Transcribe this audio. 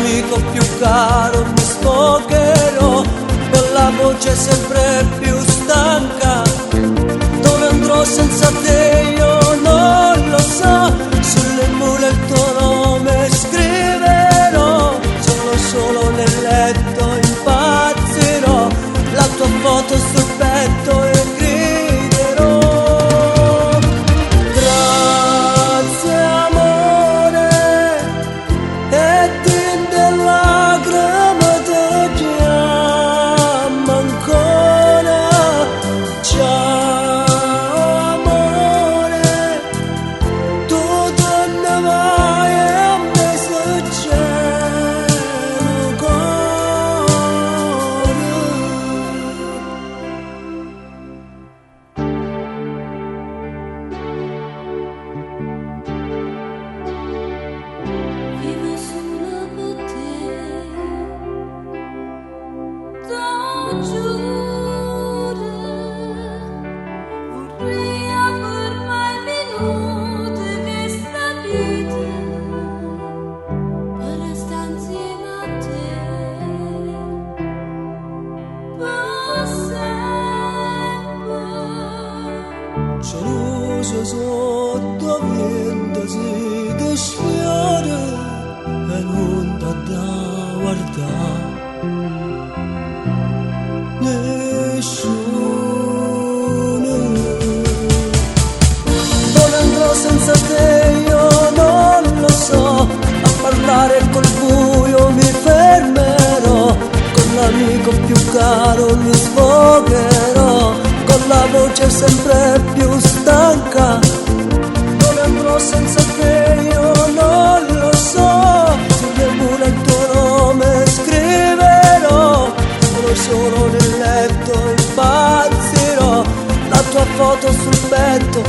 l'amico più caro mi sfogherò, con la voce sempre più stanca. Dove andrò senza te io non lo so, sulle mura il tuo nome scriverò, solo nel letto impazzirò, la tua foto sul petto e griderò. Grazie amore, e tinte lacrime ti chiama ancora. Ciao amore, tu te ne vai e a me succede cuore. Vivo solo per te, t'ho giuro, vorrei aver mai minuti questa vita per restare insieme a te, per sempre. Geloso sotto vento si desfiora e non t'ha da guardare nessuno. Dove andrò senza te io non lo so, a parlare col buio mi fermerò, con l'amico più caro mi sfogherò, con la voce sempre più stanca. Dove andrò senza te io non lo so, sulle mura il tuo nome scriverò, solo nel letto impazzirò, la tua foto sul petto